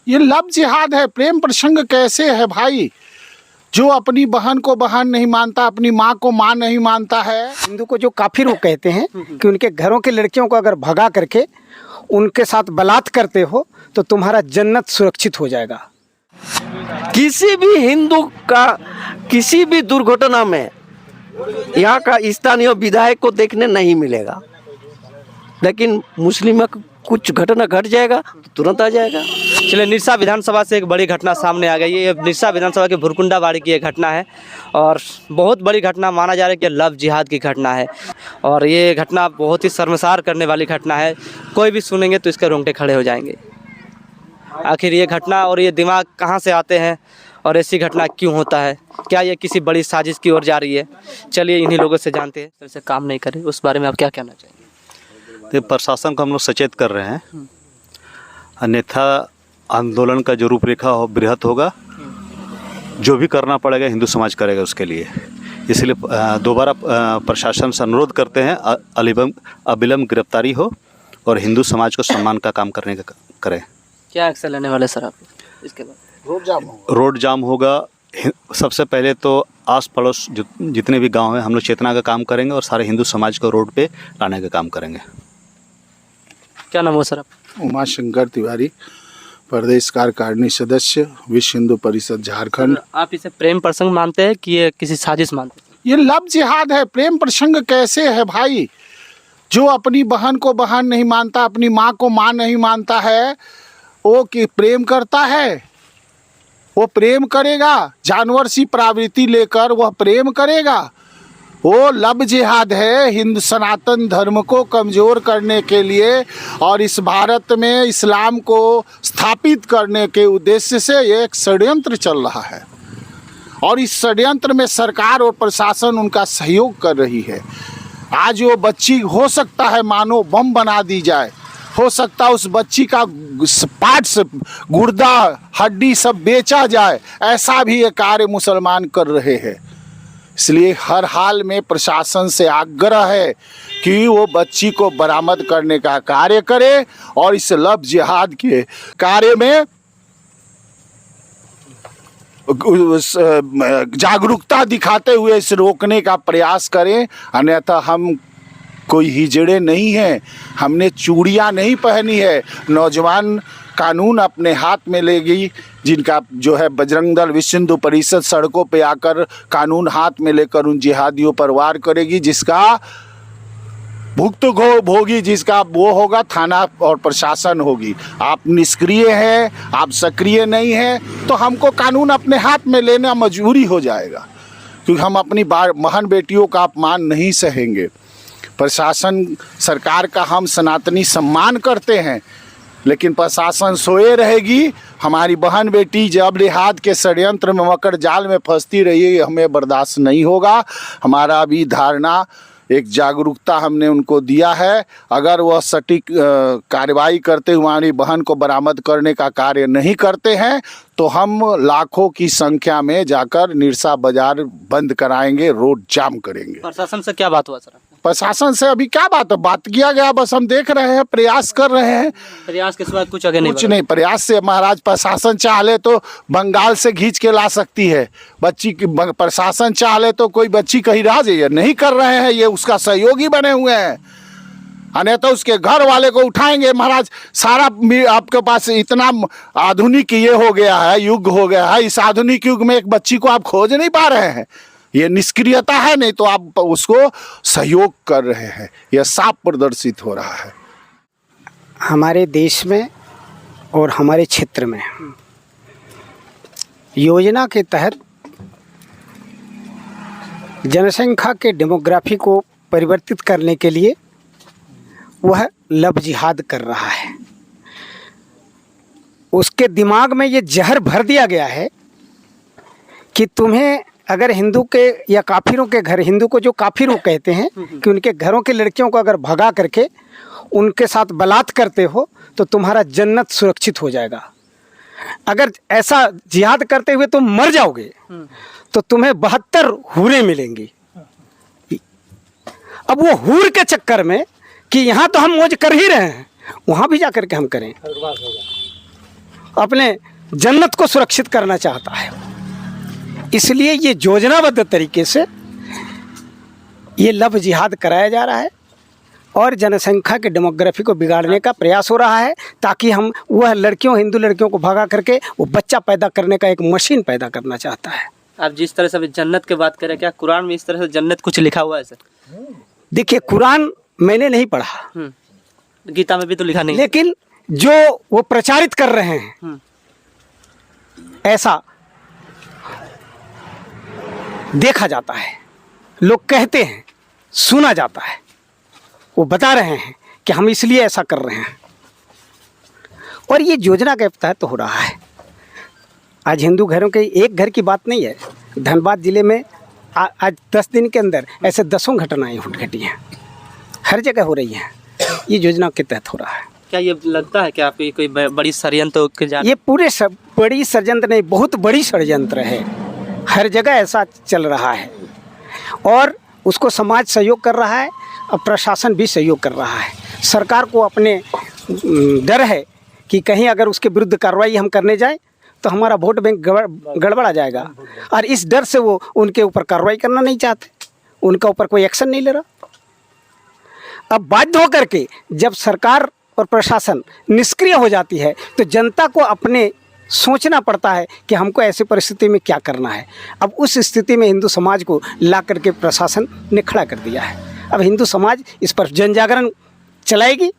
ये लव जिहाद है। प्रेम प्रसंग कैसे है भाई? जो अपनी बहन को बहन नहीं मानता, अपनी माँ को माँ नहीं मानता है। हिंदू को जो काफिर वो कहते हैं कि उनके घरों की लड़कियों को अगर भगा करके उनके साथ बलात् करते हो तो तुम्हारा जन्नत सुरक्षित हो जाएगा। किसी भी हिंदू का किसी भी दुर्घटना में यहाँ का स्थानीय विधायक को देखने नहीं मिलेगा, लेकिन मुस्लिम में कुछ घटना घट जाएगा तो तुरंत आ जाएगा। चलिए, निरसा विधानसभा से एक बड़ी घटना सामने आ गई है। ये निरसा विधानसभा के भुरकुंडाबाड़ी की एक घटना है और बहुत बड़ी घटना माना जा रहा है कि लव जिहाद की घटना है और ये घटना बहुत ही शर्मसार करने वाली घटना है। कोई भी सुनेंगे तो इसके रोंगटे खड़े हो जाएंगे। आखिर ये घटना और ये दिमाग कहाँ से आते हैं और ऐसी घटना क्यों होता है? क्या ये किसी बड़ी साजिश की ओर जा रही है? चलिए इन्हीं लोगों से जानते हैं। ऐसे काम नहीं करे उस बारे में आप क्या कहना चाहेंगे? तो प्रशासन को हम लोग सचेत कर रहे हैं, अन्यथा आंदोलन का जो रूपरेखा हो बृहत होगा। जो भी करना पड़ेगा हिंदू समाज करेगा उसके लिए। इसलिए दोबारा प्रशासन से अनुरोध करते हैं अविलंब गिरफ्तारी हो और हिंदू समाज को सम्मान का काम करने का करें। क्या एक्शन लेने वाले सर आप इसके बाद? रोड जाम होगा। सबसे पहले तो आस पड़ोस जितने भी गांव हैं हम लोग चेतना का काम करेंगे और सारे हिंदू समाज को रोड पे लाने का काम करेंगे। क्या नाम हो सर आप? उमा शंकर तिवारी, प्रदेश कार्यकारिणी सदस्य, विश्व हिंदू परिषद झारखंड। आप इसे प्रेम प्रसंग मानते हैं कि ये किसी साजिश मानते हैं? ये लव जिहाद है। प्रेम प्रसंग कैसे है भाई? जो अपनी बहन को बहन नहीं मानता, अपनी माँ को माँ नहीं मानता है, वो कि प्रेम करता है? वो प्रेम करेगा? जानवर सी प्रवृत्ति लेकर वह प्रेम करेगा? वो लव जिहाद है। हिंदू सनातन धर्म को कमज़ोर करने के लिए और इस भारत में इस्लाम को स्थापित करने के उद्देश्य से एक षड्यंत्र चल रहा है और इस षड्यंत्र में सरकार और प्रशासन उनका सहयोग कर रही है। आज वो बच्ची हो सकता है मानो बम बना दी जाए, हो सकता है उस बच्ची का पार्ट्स, गुर्दा, हड्डी सब बेचा जाए। ऐसा भी ये कार्य मुसलमान कर रहे हैं। इसलिए हर हाल में प्रशासन से आग्रह है कि वो बच्ची को बरामद करने का कार्य करे और इस लव जिहाद के कार्य में जागरूकता दिखाते हुए इसे रोकने का प्रयास करें। अन्यथा हम कोई हिजड़े नहीं हैं, हमने चूड़ियाँ नहीं पहनी है। नौजवान कानून अपने हाथ में लेगी, जिनका जो है बजरंग दल, विश्व हिंदू परिषद सड़कों पे आकर कानून हाथ में लेकर उन जिहादियों पर वार करेगी। जिसका भुक्त भोगी जिसका वो होगा थाना और प्रशासन होगी। आप निष्क्रिय हैं, आप सक्रिय नहीं हैं तो हमको कानून अपने हाथ में लेना मजबूरी हो जाएगा, क्योंकि हम अपनी महान बेटियों का अपमान नहीं सहेंगे। प्रशासन सरकार का हम सनातनी सम्मान करते हैं, लेकिन प्रशासन सोए रहेगी। हमारी बहन बेटी जब जिहाद के षड्यंत्र में मकर जाल में फंसती रही, हमें बर्दाश्त नहीं होगा। हमारा अभी धारणा, एक जागरूकता हमने उनको दिया है। अगर वह सटीक कार्रवाई करते हुए हमारी बहन को बरामद करने का कार्य नहीं करते हैं तो हम लाखों की संख्या में जाकर निरसा बाजार बंद कराएंगे, रोड जाम करेंगे। प्रशासन से क्या बात हुआ सर? प्रशासन से अभी क्या बात किया गया, बस हम देख रहे हैं, प्रयास कर रहे हैं। प्रयास के सिवा कुछ आगे नहीं? कुछ नहीं। प्रयास से महाराज प्रशासन चाहे तो बंगाल से खींच के ला सकती है बच्ची की। प्रशासन चाहे तो कोई बच्ची कहीं रह जाए, नहीं कर रहे हैं, ये उसका सहयोगी बने हुए हैं। अन्यथा तो उसके घर वाले को उठाएंगे। महाराज सारा आपके पास इतना आधुनिक ये हो गया है, युग हो गया है, इस आधुनिक युग में एक बच्ची को आप खोज नहीं पा रहे हैं। ये निष्क्रियता है, नहीं तो आप उसको सहयोग कर रहे हैं। यह साफ प्रदर्शित हो रहा है हमारे देश में और हमारे क्षेत्र में। योजना के तहत जनसंख्या के डेमोग्राफी को परिवर्तित करने के लिए वह लव जिहाद कर रहा है। उसके दिमाग में ये जहर भर दिया गया है कि तुम्हें अगर हिंदू के या काफिरों के घर, हिंदू को जो काफिर वो कहते हैं कि उनके घरों की लड़कियों को अगर भगा करके उनके साथ बलात् करते हो तो तुम्हारा जन्नत सुरक्षित हो जाएगा। अगर ऐसा जिहाद करते हुए तुम मर जाओगे तो तुम्हें 72 हूरें मिलेंगी। अब वो हूर के चक्कर में कि यहाँ तो हम मौज कर ही रहे हैं, वहाँ भी जा कर के हम करें। अपने जन्नत को सुरक्षित करना चाहता है। इसलिए ये योजनाबद्ध तरीके से ये लव जिहाद कराया जा रहा है और जनसंख्या के डेमोग्राफी को बिगाड़ने का प्रयास हो रहा है, ताकि हम वह लड़कियों, हिंदू लड़कियों को भगा करके वो बच्चा पैदा करने का एक मशीन पैदा करना चाहता है। आप जिस तरह से अभी जन्नत की बात करें, क्या कुरान में इस तरह से जन्नत कुछ लिखा हुआ है सर? देखिए, कुरान मैंने नहीं पढ़ा, गीता में भी तो लिखा नहीं, लेकिन जो वो प्रचारित कर रहे हैं ऐसा देखा जाता है, लोग कहते हैं, सुना जाता है, वो बता रहे हैं कि हम इसलिए ऐसा कर रहे हैं और ये योजना के तहत तो हो रहा है। आज हिंदू घरों के एक घर की बात नहीं है, धनबाद जिले में आज 10 दिन के अंदर ऐसे 10 घटनाएं घटी हैं, हर जगह हो रही हैं, ये योजना के तहत हो रहा है। क्या ये लगता है कि आपको कोई बड़ी षड्यंत्र के जा? ये पूरे बड़ी षड्यंत्र नहीं, बहुत बड़ी षड्यंत्र है, हर जगह ऐसा चल रहा है और उसको समाज सहयोग कर रहा है और प्रशासन भी सहयोग कर रहा है। सरकार को अपने डर है कि कहीं अगर उसके विरुद्ध कार्रवाई हम करने जाए तो हमारा वोट बैंक गड़बड़ा जाएगा, और इस डर से वो उनके ऊपर कार्रवाई करना नहीं चाहते, उनका ऊपर कोई एक्शन नहीं ले रहा। अब बाध्य होकर के जब सरकार और प्रशासन निष्क्रिय हो जाती है तो जनता को अपने सोचना पड़ता है कि हमको ऐसी परिस्थिति में क्या करना है। अब उस स्थिति में हिंदू समाज को ला करके प्रशासन ने खड़ा कर दिया है। अब हिंदू समाज इस पर जन जागरण चलाएगी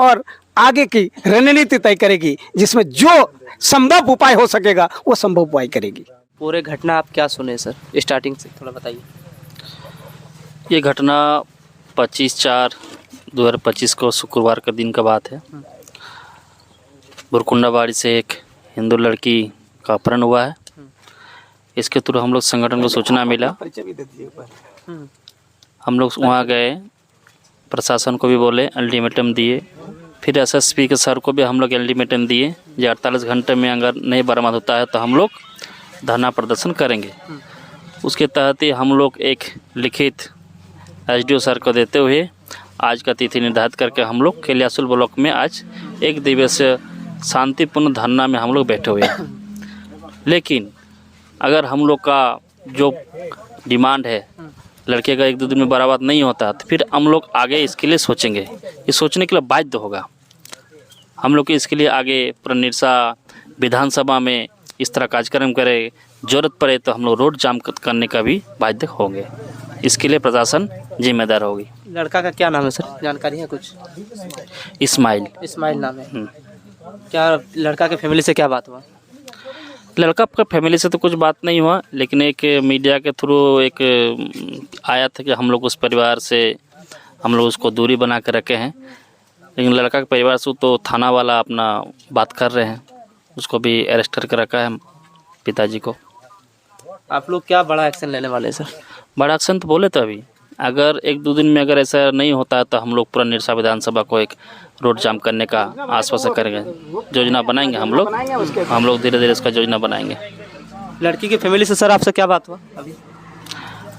और आगे की रणनीति तय करेगी, जिसमें जो संभव उपाय हो सकेगा वो संभव उपाय करेगी। पूरे घटना आप क्या सुने सर, स्टार्टिंग से थोड़ा बताइए। ये घटना 25/4/2025 को शुक्रवार का दिन का बात है। बुरकुंडाबाड़ी से एक हिंदू लड़की का अपहरण हुआ है। इसके थ्रू हम लोग संगठन को सूचना मिला, हम लोग वहाँ गए, प्रशासन को भी बोले, अल्टीमेटम दिए, फिर एसएसपी के सर को भी हम लोग अल्टीमेटम दिए जो 48 घंटे में अगर नहीं बरामद होता है तो हम लोग धरना प्रदर्शन करेंगे। उसके तहत ही हम लोग एक लिखित एसडीओ सर को देते हुए आज का तिथि निर्धारित करके हम लोग केलियासुल ब्लॉक में आज एक दिवसीय शांतिपूर्ण धरना में हम लोग बैठे हुए हैं। लेकिन अगर हम लोग का जो डिमांड है लड़के का 1-2 दिन में बरामद नहीं होता तो फिर हम लोग आगे इसके लिए सोचेंगे, ये सोचने के लिए बाध्य होगा। हम लोग इसके लिए आगे पूरा निरसा विधानसभा में इस तरह कार्यक्रम करें, जरूरत पड़े तो हम लोग रोड जाम करने का भी बाध्य होंगे। इसके लिए प्रशासन जिम्मेदार होगी। लड़का का क्या नाम है सर, जानकारी है कुछ? इस्माइल नाम है। क्या लड़का के फैमिली से क्या बात हुआ? लड़का का फैमिली से तो कुछ बात नहीं हुआ, लेकिन एक मीडिया के थ्रू एक आया था कि हम लोग उस परिवार से हम लोग उसको दूरी बना कर रखे हैं। लेकिन लड़का के परिवार से तो थाना वाला अपना बात कर रहे हैं, उसको भी अरेस्ट करके रखा है पिताजी को। आप लोग क्या बड़ा एक्शन लेने वाले हैं सर? बड़ा एक्शन तो बोले तो अभी अगर 1-2 दिन में अगर ऐसा नहीं होता है तो हम लोग पूरा निरसा विधानसभा को एक रोड जाम करने का आश्वासन करेंगे, योजना बनाएंगे। हम लोग धीरे धीरे इसका योजना बनाएंगे। लड़की की फैमिली से सर आपसे क्या बात हुआ अभी?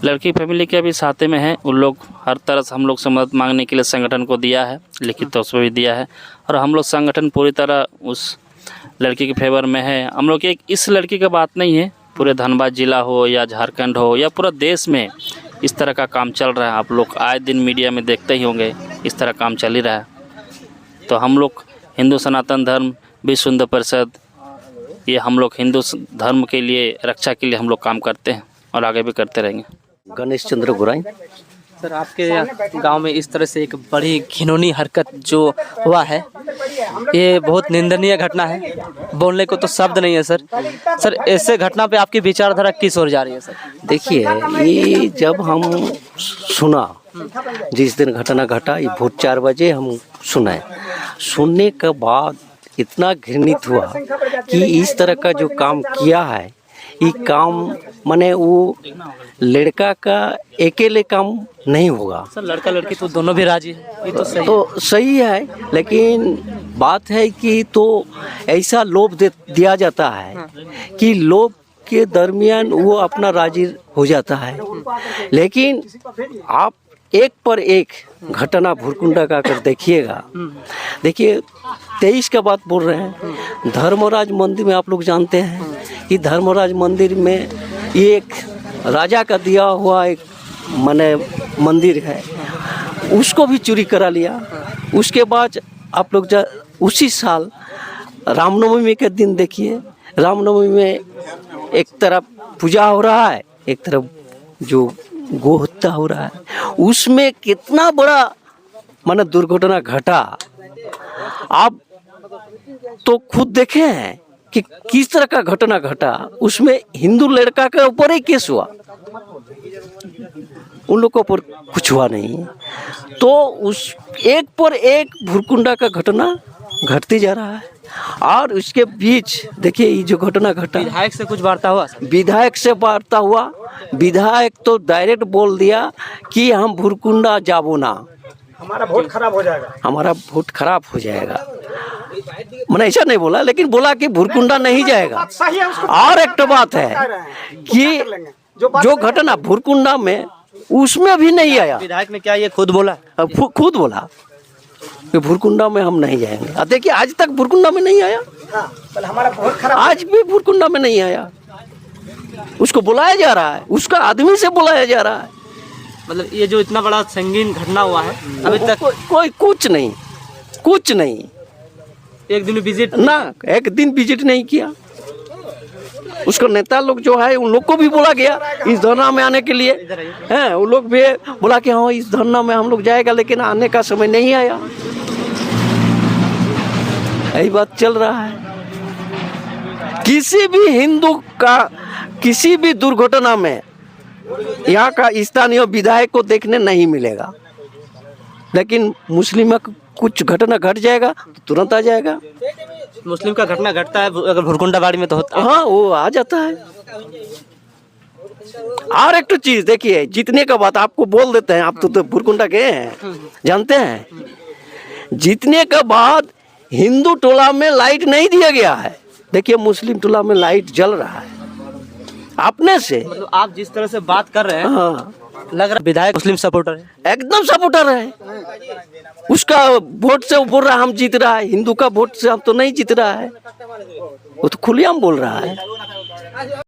लड़की फैमिली के अभी साथे में है, उन लोग हर तरह से हम लोग से मदद मांगने के लिए संगठन को दिया है, लिखित तौर पर भी दिया है और हम लोग संगठन पूरी तरह उस लड़की के फेवर में है। हम लोग एक इस लड़की का बात नहीं है, पूरे धनबाद जिला हो या झारखंड हो या पूरा देश में इस तरह का काम चल रहा है। आप लोग आए दिन मीडिया में देखते ही होंगे, इस तरह काम चल ही रहा है। तो हम लोग हिंदू सनातन धर्म विश्व हिंदू परिषद, ये हम लोग हिंदू धर्म के लिए रक्षा के लिए हम लोग काम करते हैं और आगे भी करते रहेंगे। गणेश चंद्र गुराई। सर आपके गांव में इस तरह से एक बड़ी घिनौनी हरकत जो हुआ है, ये बहुत निंदनीय घटना है, बोलने को तो शब्द नहीं है सर। सर ऐसे घटना पे आपकी विचारधारा किस ओर जा रही है सर? देखिए, ये जब हम सुना, जिस दिन घटना घटा, ये भोर 4 बजे हम सुने, सुनने के बाद इतना घृणित हुआ कि इस तरह का जो काम किया है, ये काम माने वो लड़का का अकेले काम नहीं होगा। सर लड़का लड़की तो दोनों भी राजी है, ये तो सही है, लेकिन बात है कि तो ऐसा लोभ दिया जाता है कि लोभ के दरमियान वो अपना राजी हो जाता है। लेकिन आप एक पर एक घटना भुरकुंडा का अगर देखिएगा, देखिए 23 का बात बोल रहे हैं। धर्मराज मंदिर में आप लोग जानते हैं कि धर्मराज मंदिर में एक राजा का दिया हुआ एक माने मंदिर है, उसको भी चोरी करा लिया। उसके बाद आप लोग उसी साल रामनवमी के दिन देखिए, रामनवमी में एक तरफ पूजा हो रहा है, एक तरफ जो गो हत्या हो रहा है, उसमें कितना बड़ा माने दुर्घटना घटा। आप तो खुद देखे हैं कि किस तरह का घटना घटा। उसमें हिंदू लड़का के ऊपर ही केस हुआ, उन लोगों पर कुछ हुआ नहीं। तो उस एक पर एक भुरकुंडा का घटना घटती जा रहा है। और उसके बीच देखिए ये जो घटना घटा, विधायक से कुछ वार्ता हुआ? विधायक से वार्ता हुआ। विधायक तो डायरेक्ट बोल दिया कि हम भुरकुंडा जाबो ना, हमारा वोट खराब हो जाएगा, हमारा वोट खराब हो जाएगा। मैंने ऐसा नहीं बोला, लेकिन बोला कि भुरकुंडा नहीं जाएगा। और एक तो बात है कि जो घटना भुरकुंडा में उसमें भी नहीं आया। विधायक ने क्या ये खुद बोला? खुद बोला कि भुरकुंडा में हम नहीं जाएंगे। अब देखिए आज तक भुरकुंडा में नहीं आया, हमारा वोट खराब, आज भी भुरकुंडा में नहीं आया। उसको बुलाया जा रहा है, उसका आदमी से बुलाया जा रहा है। मतलब ये जो इतना बड़ा संगीन घटना हुआ है अभी तक कोई कुछ नहीं, एक दिन विजिट ना एक दिन विजिट नहीं किया। उसका नेता लोग जो है उन लोग को भी बोला गया इस धरना में आने के लिए, हैं उन लोग भी बोला कि हाँ इस धरना में हम लोग जाएगा, लेकिन आने का समय नहीं आया। यही बात चल रहा है। किसी भी हिंदू का किसी भी दुर्घटना में यहाँ का स्थानीय विधायक को देखने नहीं मिलेगा, लेकिन मुस्लिम का कुछ घटना घट जाएगा तो तुरंत आ जाएगा। मुस्लिम का घटना घटता है अगर भुरकुंडा बाड़ी में तो होता है। हाँ वो आ जाता है। और एक तो चीज देखिए, जीतने का बात आपको बोल देते हैं, आप तो भुरकुंडा गए हैं, जानते हैं। जीतने के बाद हिंदू टोला में लाइट नहीं दिया गया है, देखिए मुस्लिम टोला में लाइट जल रहा है अपने से। मतलब आप जिस तरह से बात कर रहे हैं, हाँ लग रहा है विधायक मुस्लिम सपोर्टर है। एकदम सपोर्टर है। उसका वोट से वो बोल रहा है हम जीत रहा है, हिंदू का वोट से हम तो नहीं जीत रहा है, वो तो खुलेआम बोल रहा है।